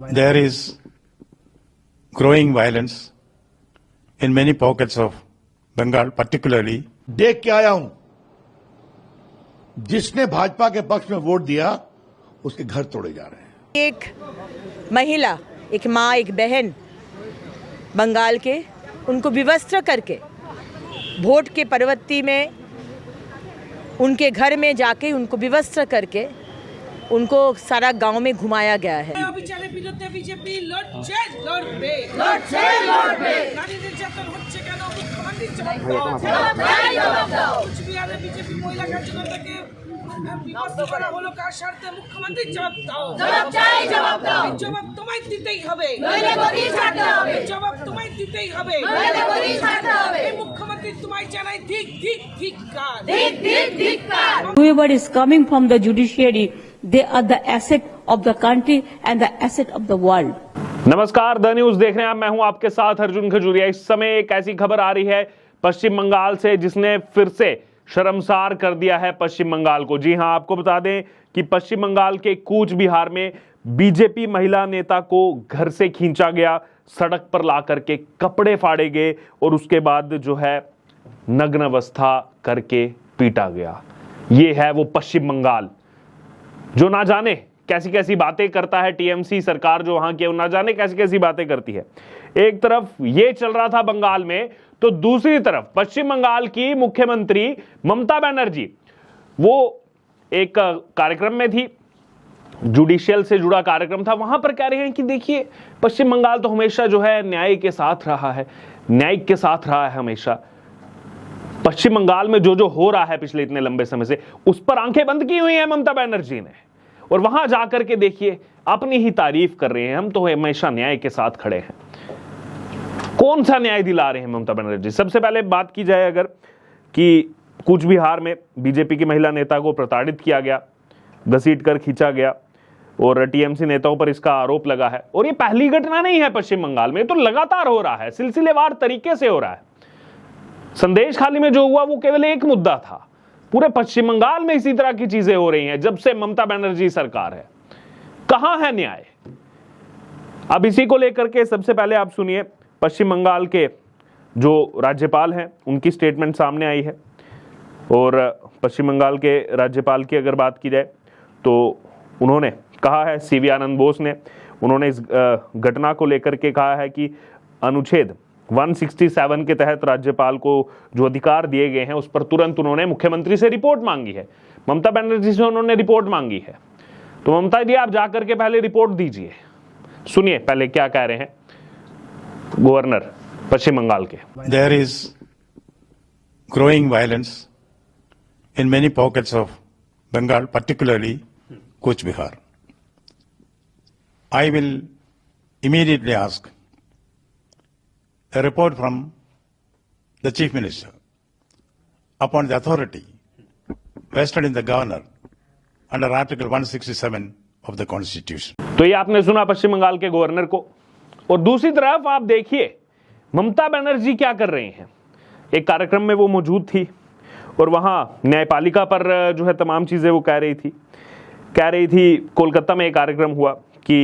There is growing violence in many pockets of Bengal, particularly. देख के आया हूं, जिसने भाजपा के पक्ष में वोट दिया उसके घर तोड़े जा रहे हैं। एक महिला, एक माँ, एक बहन बंगाल के, उनको विवस्त्र करके वोट के पर्वती में उनके घर में जाके उनको विवस्त्र करके उनको सारा गांव में घुमाया गया है। বিচারের বিরুদ্ধে বিজেপি লড়ছে লড়বে নারীদের নির্যাতন হচ্ছে কেন? মুখ্যমন্ত্রী জবাব দাও। কুচবিহারে বিজেপি মহিলা কার্যকর্তাকে বিভক্ত করা হলো কার স্বার্থে? মুখ্যমন্ত্রী জবাব দাও। জবাব তোমায় দিতেই হবে, জবাব তোমায় দিতেই হবে। এই মুখ্যমন্ত্রী তোমায় জানাই ঠিক ঠিক ঠিক কাজ। Whoever is coming from the judiciary, they are the asset of the country and the asset of the world. नमस्कार, द न्यूज देख रहे हैं आप। मैं हूं आपके साथ अर्जुन खजूरिया। इस समय एक ऐसी खबर आ रही है पश्चिम बंगाल से जिसने फिर से शर्मसार कर दिया है पश्चिम बंगाल को। जी हां, आपको बता दें कि पश्चिम बंगाल के कूच बिहार में बीजेपी महिला नेता को घर से खींचा गया, सड़क पर ला करके कपड़े फाड़े गए और उसके बाद जो है नग्न अवस्था करके पीटा गया। ये है वो पश्चिम बंगाल जो ना जाने कैसी कैसी बातें करता है। टीएमसी सरकार जो वहां की ना जाने कैसी कैसी बातें करती है। एक तरफ ये चल रहा था बंगाल में, तो दूसरी तरफ पश्चिम बंगाल की मुख्यमंत्री ममता बनर्जी वो एक कार्यक्रम में थी, जुडिशियल से जुड़ा कार्यक्रम था। वहां पर कह रहे हैं कि देखिए, पश्चिम बंगाल तो हमेशा जो है न्याय के साथ रहा है, न्यायिक के साथ रहा है हमेशा। पश्चिम बंगाल में जो जो हो रहा है पिछले इतने लंबे समय से, उस पर आंखें बंद की हुई है ममता बनर्जी ने। और वहां जाकर के देखिए अपनी ही तारीफ कर रहे हैं, हम तो हमेशा न्याय के साथ खड़े हैं। कौन सा न्याय दिला रहे हैं ममता बनर्जी? सबसे पहले बात की जाए अगर कि कूच बिहार में बीजेपी की महिला नेता को प्रताड़ित किया गया, घसीट कर खींचा गया और टीएमसी नेताओं पर इसका आरोप लगा है। और ये पहली घटना नहीं है पश्चिम बंगाल में, तो लगातार हो रहा है, सिलसिलेवार तरीके से हो रहा है। संदेश खाली में जो हुआ वो केवल एक मुद्दा था, पूरे पश्चिम बंगाल में इसी तरह की चीजें हो रही हैं जब से ममता बनर्जी सरकार है। कहां है न्याय? अब इसी को लेकर के सबसे पहले आप सुनिए पश्चिम बंगाल के जो राज्यपाल हैं उनकी स्टेटमेंट सामने आई है। और पश्चिम बंगाल के राज्यपाल की अगर बात की जाए तो उन्होंने कहा है, सीवी आनंद बोस ने, उन्होंने इस घटना को लेकर के कहा है कि अनुच्छेद 167 के तहत राज्यपाल को जो अधिकार दिए गए हैं उस पर तुरंत उन्होंने मुख्यमंत्री से रिपोर्ट मांगी है। ममता बनर्जी से उन्होंने रिपोर्ट मांगी है। तो ममता जी, आप जाकर के पहले रिपोर्ट दीजिए। सुनिए पहले क्या कह रहे हैं गवर्नर पश्चिम बंगाल के। There is growing violence in many pockets of Bengal, particularly Kuch Bihar. I will immediately ask a report from the Chief Minister upon the authority vested in the Governor under Article 167 of the Constitution. तो ये आपने सुना पश्चिम बंगाल के governor को। और दूसरी तरफ आप देखिए ममता बनर्जी क्या कर रहे हैं। एक कार्यक्रम में वो मौजूद थी और वहां न्यायपालिका पर जो है तमाम चीजें वो कह रही थी। कोलकाता में एक कार्यक्रम हुआ कि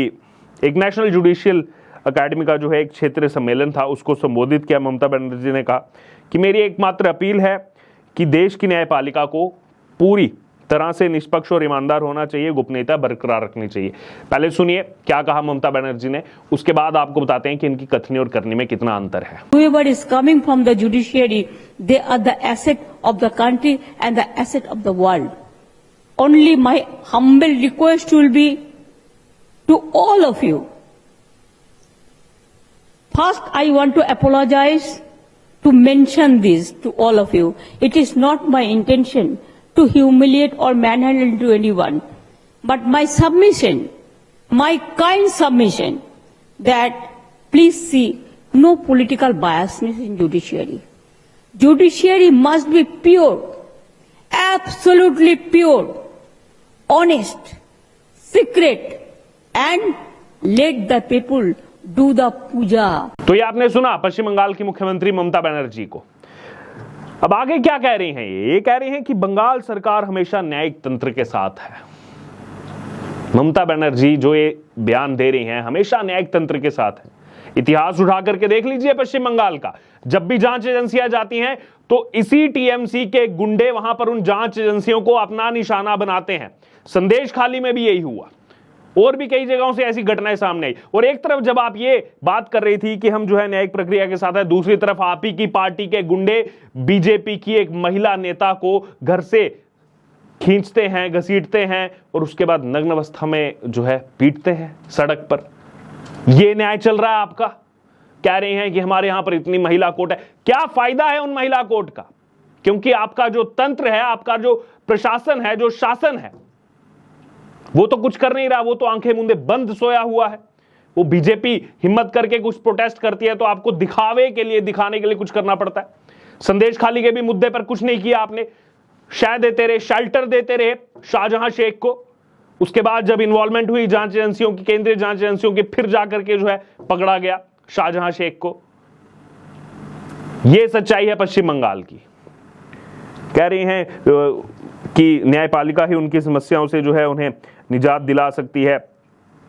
एक नेशनल जुडिशियल अकेडमी का जो है एक क्षेत्रीय सम्मेलन था, उसको संबोधित किया। ममता बनर्जी ने कहा कि मेरी एकमात्र अपील है कि देश की न्यायपालिका को पूरी तरह से निष्पक्ष और ईमानदार होना चाहिए, गोपनीयता बरकरार रखनी चाहिए। पहले सुनिए क्या कहा ममता बनर्जी ने, उसके बाद आपको बताते हैं कि इनकी कथनी और करनी में कितना अंतर है। Whoever is coming from the judiciary, they are the asset of the country and the asset of the world. Only my humble request will be to all of you. First, I want to apologize to mention this to all of you. It is not my intention to humiliate or manhandle anyone, but my submission, my kind submission, that please see no political biasness in judiciary. Judiciary must be pure, absolutely pure, honest, secret, and let the people do the puja. तो ये आपने सुना पश्चिम बंगाल की मुख्यमंत्री ममता बनर्जी को। अब आगे क्या कह रही हैं? ये कह रही हैं कि बंगाल सरकार हमेशा न्यायिक तंत्र के साथ है। ममता बनर्जी जो ये बयान दे रही हैं हमेशा न्यायिक तंत्र के साथ है। इतिहास उठा करके देख लीजिए पश्चिम बंगाल का, जब भी जांच एजेंसियां जाती हैं तो इसी टीएमसी के गुंडे वहां पर उन जांच एजेंसियों को अपना निशाना बनाते हैं। संदेश खाली में भी यही हुआ, और भी कई जगहों से ऐसी घटनाएं सामने आई। और एक तरफ जब आप ये बात कर रही थी कि हम जो है न्यायिक प्रक्रिया के साथ है, दूसरी तरफ आप ही की पार्टी के गुंडे बीजेपी की एक महिला नेता को घर से खींचते हैं, घसीटते हैं और उसके बाद नग्न अवस्था में जो है पीटते हैं सड़क पर। ये न्याय चल रहा है आपका? कह रहे हैं कि हमारे यहां पर इतनी महिला कोर्ट है। क्या फायदा है उन महिला कोर्ट का? क्योंकि आपका जो तंत्र है, आपका जो प्रशासन है, जो शासन है, वो तो कुछ कर नहीं रहा, वो तो आंखें मूंदे बंद सोया हुआ है। वो बीजेपी हिम्मत करके कुछ प्रोटेस्ट करती है तो आपको दिखावे के लिए, दिखाने के लिए कुछ करना पड़ता है। संदेश खाली के भी मुद्दे पर कुछ नहीं किया आपने, शायद देते रहे, शेल्टर देते रहे शाहजहां शेख को। उसके बाद जब इन्वॉल्वमेंट हुई जांच एजेंसियों की, केंद्रीय जांच एजेंसियों की, फिर जाकर के जो है पकड़ा गया शाहजहां शेख को। यह सच्चाई है पश्चिम बंगाल की। कह रही हैं कि न्यायपालिका ही उनकी समस्याओं से जो है उन्हें निजात दिला सकती है।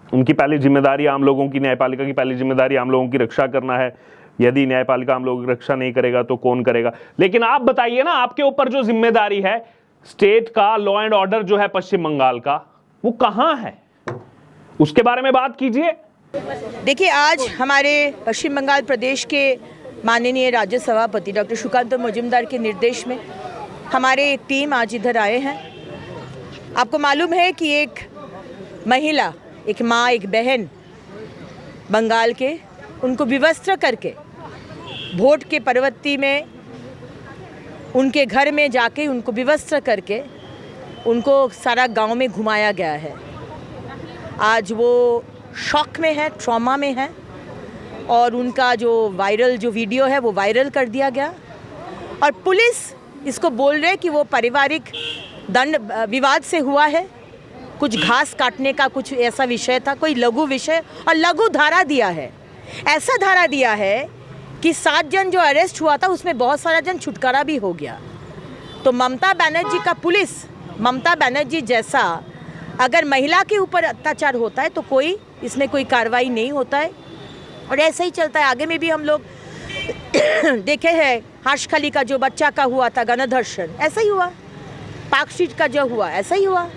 उनकी पहली जिम्मेदारी आम लोगों की, न्यायपालिका की पहली जिम्मेदारी आम लोगों की रक्षा करना है। यदि न्यायपालिका आम लोगों की रक्षा नहीं करेगा तो कौन करेगा? लेकिन आप बताइए ना, आपके ऊपर जो जिम्मेदारी है स्टेट का लॉ एंड ऑर्डर जो है पश्चिम बंगाल का, वो कहां है? उसके बारे में बात कीजिए। देखिए, आज हमारे पश्चिम बंगाल प्रदेश के माननीय राज्य सभापति डॉक्टर सुकांत मजूमदार के निर्देश में हमारे एक टीम आज इधर आए हैं। आपको मालूम है कि एक महिला, एक माँ, एक बहन बंगाल के, उनको विवस्त्र करके भोट के पर्वती में उनके घर में जाके उनको विवस्त्र करके उनको सारा गांव में घुमाया गया है। आज वो शॉक में है, ट्रॉमा में है, और उनका जो वायरल जो वीडियो है वो वायरल कर दिया गया। और पुलिस इसको बोल रहे कि वो पारिवारिक दंड विवाद से हुआ है, कुछ घास काटने का कुछ ऐसा विषय था, कोई लघु विषय, और लघु धारा दिया है। ऐसा धारा दिया है कि 7 जन जो अरेस्ट हुआ था उसमें बहुत सारा जन छुटकारा भी हो गया। तो ममता बनर्जी का पुलिस, ममता बनर्जी जैसा अगर महिला के ऊपर अत्याचार होता है तो कोई इसमें कोई कार्रवाई नहीं होता है, और ऐसा ही चलता है। आगे में भी हम लोग देखे हैं, हाशखाली का जो बच्चा का हुआ था गणधर्षण, ऐसा ही हुआ। पार्क स्ट्रीट का जो हुआ ऐसा ही हुआ,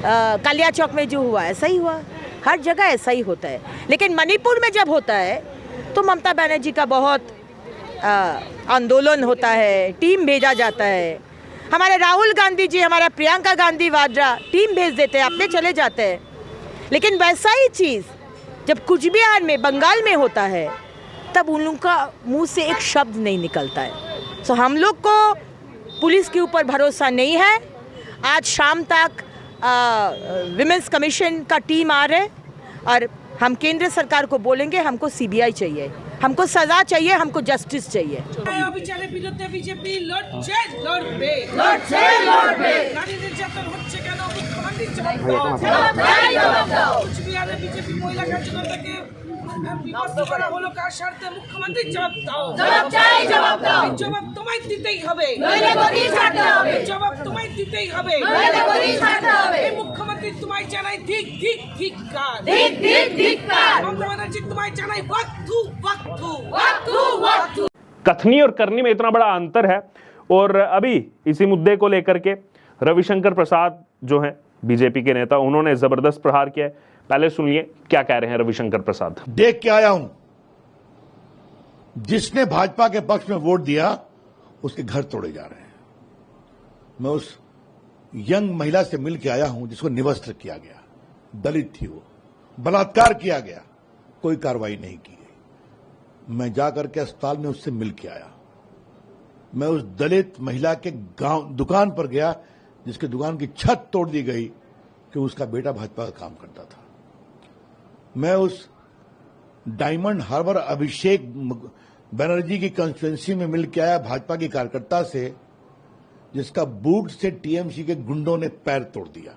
कालिया चौक में जो हुआ ऐसा ही हुआ। हर जगह ऐसा ही होता है। लेकिन मणिपुर में जब होता है तो ममता बनर्जी का बहुत आंदोलन होता है, टीम भेजा जाता है। हमारे राहुल गांधी जी, हमारा प्रियंका गांधी वाड्रा टीम भेज देते हैं, अपने चले जाते हैं। लेकिन वैसा ही चीज़ जब कुछ बिहार में, बंगाल में होता है, तब उन लोगों का मुंह से एक शब्द नहीं निकलता है। तो हम लोग को पुलिस के ऊपर भरोसा नहीं है। आज शाम तक विमेंस कमीशन का टीम आ रहे, और हम केंद्र सरकार को बोलेंगे हमको सीबीआई चाहिए, हमको सजा चाहिए, हमको जस्टिस चाहिए। অবিচারের বিরুদ্ধে বিজেপি লড়ছে, লড়বে। নারী নির্যাতন হচ্ছে কেন? মুখ্যমন্ত্রী জবাব দাও। কুচবিহারে বিজেপি মহিলা কার্যকর্তাকে বিভক্ত করা হলো কার স্বার্থে? মুখ্যমন্ত্রী জবাব দাও। জবাব তোমায় দিতেই হবে, জবাব তোমায় দিতেই হবে। এই মুখ্যমন্ত্রী তোমায় জানাই ঠিক ঠিক ঠিক কার, মমতা ব্যানার্জি তোমায় জানাই ওয়াক্তু ওয়াক্তু ওয়াক্তু ওয়াক্তু। कथनी और करनी में इतना बड़ा अंतर है। और अभी इसी मुद्दे को लेकर के रविशंकर प्रसाद जो हैं बीजेपी के नेता, उन्होंने जबरदस्त प्रहार किया है। पहले सुनिए क्या कह रहे हैं रविशंकर प्रसाद। देख के आया हूं, जिसने भाजपा के पक्ष में वोट दिया उसके घर तोड़े जा रहे हैं। मैं उस यंग महिला से मिल के आया हूं जिसको निवस्त्र किया गया, दलित थी वो, बलात्कार किया गया, कोई कार्रवाई नहीं की गई। मैं जाकर के अस्पताल में उससे मिल के आया। मैं उस दलित महिला के गांव दुकान पर गया जिसके दुकान की छत तोड़ दी गई कि उसका बेटा भाजपा का काम करता था। मैं उस डायमंड हार्बर अभिषेक बनर्जी की कंस्टिट्यूंसी में मिल के आया भाजपा की कार्यकर्ता से जिसका बूट से टीएमसी के गुंडों ने पैर तोड़ दिया।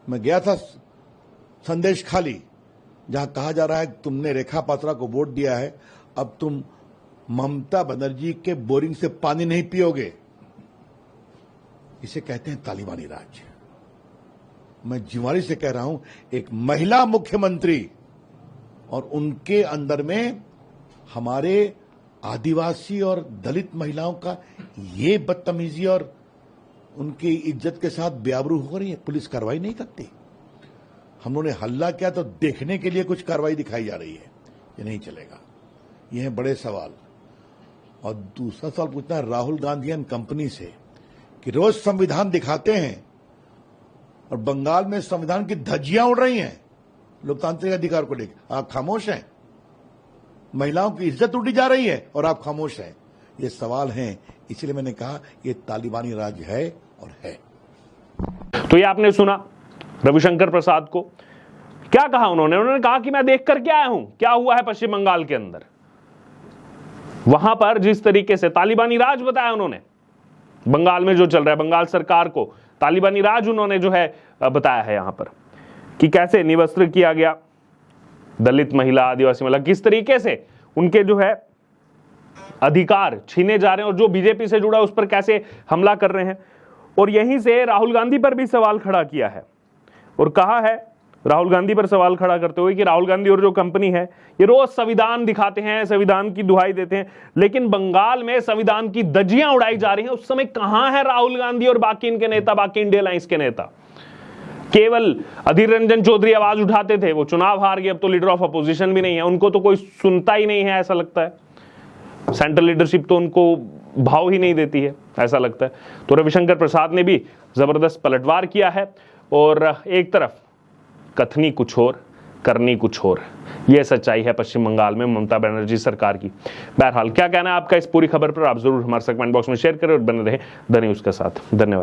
मैं गया था संदेश खाली, जहां कहा जा रहा है कि तुमने रेखा पात्रा को वोट दिया है, अब तुम ममता बनर्जी के बोरिंग से पानी नहीं पियोगे। इसे कहते हैं तालिबानी राज्य। मैं जिम्मेदारी से कह रहा हूं, एक महिला मुख्यमंत्री और उनके अंदर में हमारे आदिवासी और दलित महिलाओं का ये बदतमीजी और उनकी इज्जत के साथ बेआबरू हो रही है, पुलिस कार्रवाई नहीं करती। हम लोगों ने हल्ला किया तो देखने के लिए कुछ कार्रवाई दिखाई जा रही है, ये नहीं चलेगा। ये है बड़े सवाल। और दूसरा सवाल पूछना है राहुल गांधी एंड कंपनी से कि रोज संविधान दिखाते हैं और बंगाल में संविधान की धज्जियां उड़ रही हैं लोकतांत्रिक अधिकार को लेकर, आप खामोश हैं। महिलाओं की इज्जत उड़ी जा रही है और आप खामोश हैं। ये सवाल हैं, इसलिए मैंने कहा ये तालिबानी राज है और है। तो ये आपने सुना रविशंकर प्रसाद को, क्या कहा उन्होंने कहा कि मैं देख करके आया हूं क्या हुआ है पश्चिम बंगाल के अंदर। वहां पर जिस तरीके से तालिबानी राज बताया उन्होंने, बंगाल में जो चल रहा है, बंगाल सरकार को तालिबानी राज उन्होंने जो है बताया है यहां पर, कि कैसे निवस्त्र किया गया दलित महिला, आदिवासी महिला, किस तरीके से उनके जो है अधिकार छीने जा रहे हैं और जो बीजेपी से जुड़ा है उस पर कैसे हमला कर रहे हैं। और यहीं से राहुल गांधी पर भी सवाल खड़ा किया है और कहा है, राहुल गांधी पर सवाल खड़ा करते हुए, कि राहुल गांधी और जो कंपनी है ये रोज संविधान दिखाते हैं, संविधान की दुहाई देते हैं, लेकिन बंगाल में संविधान की धज्जियां उड़ाई जा रही हैं। उस समय कहां है राहुल गांधी और बाकी इनके नेता, बाकी इंडिया अलायंस के नेता। केवल अधीर रंजन चौधरी आवाज उठाते थे, वो चुनाव हार गए, अब तो लीडर ऑफ अपोजिशन भी नहीं है, उनको तो कोई सुनता ही नहीं है ऐसा लगता है। सेंट्रल लीडरशिप तो उनको भाव ही नहीं देती है ऐसा लगता है। तो रविशंकर प्रसाद ने भी जबरदस्त पलटवार किया है और एक तरफ कथनी कुछ और, करनी कुछ और, यह सच्चाई है पश्चिम बंगाल में ममता बनर्जी सरकार की। बहरहाल क्या कहना है आपका इस पूरी खबर पर, आप जरूर हमारे कमेंट बॉक्स में शेयर करें और बने रहे द न्यूज़ के साथ। धन्यवाद।